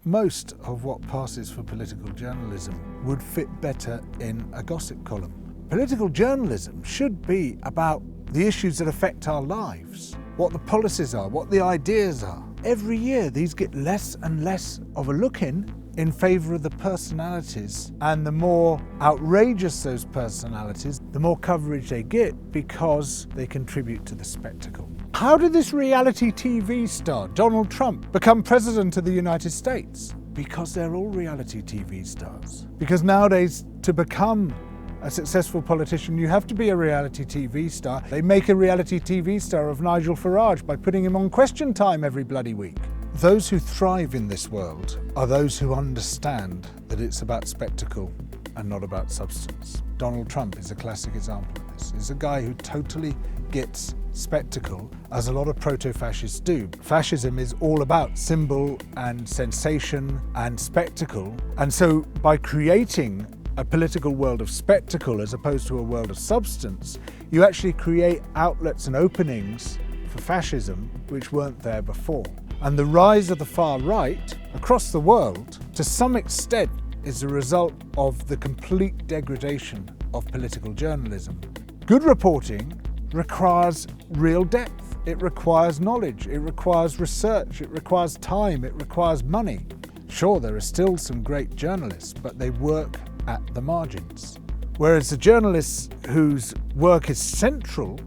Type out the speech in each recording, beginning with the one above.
most of what passes for political journalism would fit better in a gossip column. Political journalism should be about the issues that affect our lives, what the policies are, what the ideas are. Every year these get less and less of a look in favour of the personalities, and the more outrageous those personalities, the more coverage they get because they contribute to the spectacle. How did this reality TV star, Donald Trump, become president of the United States? Because they're all reality TV stars. Because nowadays, to become a successful politician, you have to be a reality TV star. They make a reality TV star of Nigel Farage by putting him on Question Time every bloody week. Those who thrive in this world are those who understand that it's about spectacle and not about substance. Donald Trump is a classic example of this. He's a guy who totally gets spectacle, as a lot of proto-fascists do. Fascism is all about symbol and sensation and spectacle. And so by creating a political world of spectacle as opposed to a world of substance, you actually create outlets and openings for fascism which weren't there before. And the rise of the far right across the world, to some extent, is a result of the complete degradation of political journalism. Good reporting requires real depth. It requires knowledge. It requires research. It requires time. It requires money. Sure, there are still some great journalists, but they work at the margins. Whereas the journalists whose work is central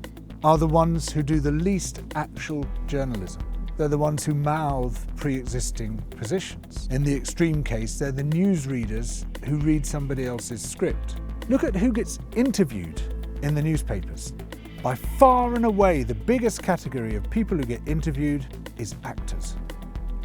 are the ones who do the least actual journalism. They're the ones who mouth pre-existing positions. In the extreme case, they're the newsreaders who read somebody else's script. Look at who gets interviewed in the newspapers. By far and away, the biggest category of people who get interviewed is actors.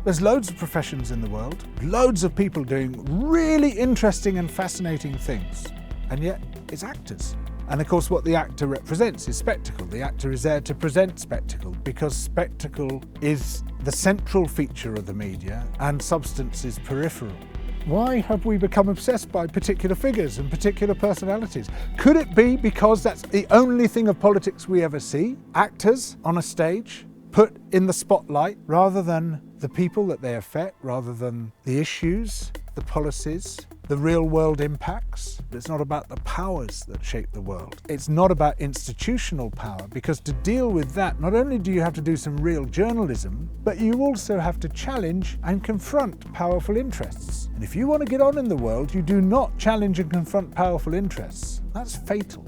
There's loads of professions in the world, loads of people doing really interesting and fascinating things, and yet it's actors. And of course what the actor represents is spectacle. The actor is there to present spectacle because spectacle is the central feature of the media and substance is peripheral. Why have we become obsessed by particular figures and particular personalities? Could it be because that's the only thing of politics we ever see? Actors on a stage put in the spotlight rather than the people that they affect, rather than the issues, the policies, the real world impacts. It's not about the powers that shape the world. It's not about institutional power, because to deal with that, not only do you have to do some real journalism, but you also have to challenge and confront powerful interests. And if you want to get on in the world, you do not challenge and confront powerful interests. That's fatal.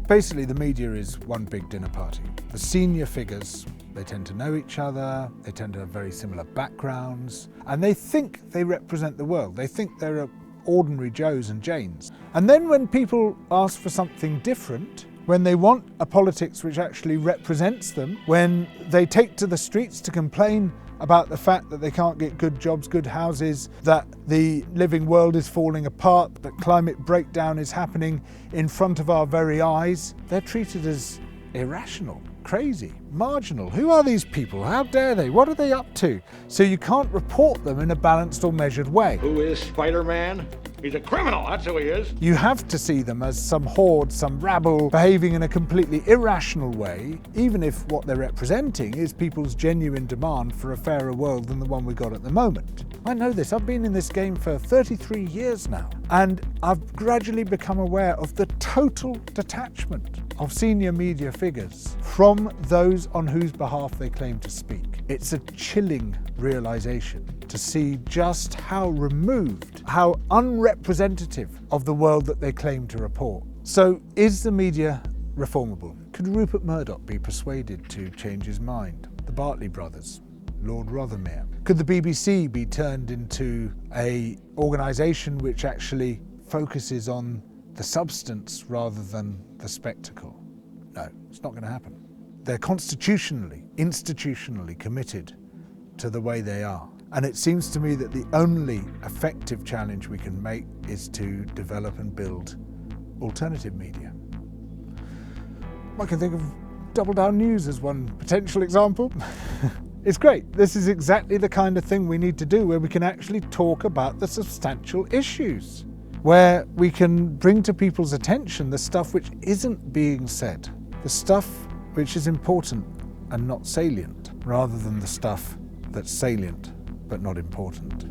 Basically, the media is one big dinner party. The senior figures, they tend to know each other, they tend to have very similar backgrounds, and they think they represent the world. They think they're ordinary Joes and Janes. And then when people ask for something different, when they want a politics which actually represents them, when they take to the streets to complain about the fact that they can't get good jobs, good houses, that the living world is falling apart, that climate breakdown is happening in front of our very eyes, they're treated as irrational, crazy, marginal. Who are these people? How dare they? What are they up to? So you can't report them in a balanced or measured way. Who is Spider-Man? He's a criminal, that's who he is. You have to see them as some horde, some rabble, behaving in a completely irrational way, even if what they're representing is people's genuine demand for a fairer world than the one we've got at the moment. I know this. I've been in this game for 33 years now, and I've gradually become aware of the total detachment of senior media figures from those on whose behalf they claim to speak. It's a chilling realization to see just how removed, how unrepresentative of the world that they claim to report. So is the media reformable? Could Rupert Murdoch be persuaded to change his mind? The Bartley brothers, Lord Rothermere. Could the BBC be turned into an organisation which actually focuses on the substance rather than the spectacle? No, it's not going to happen. They're constitutionally, institutionally committed to the way they are. And it seems to me that the only effective challenge we can make is to develop and build alternative media. I can think of Double Down News as one potential example. It's great. This is exactly the kind of thing we need to do, where we can actually talk about the substantial issues, where we can bring to people's attention the stuff which isn't being said, the stuff which is important and not salient, rather than the stuff that's salient but not important.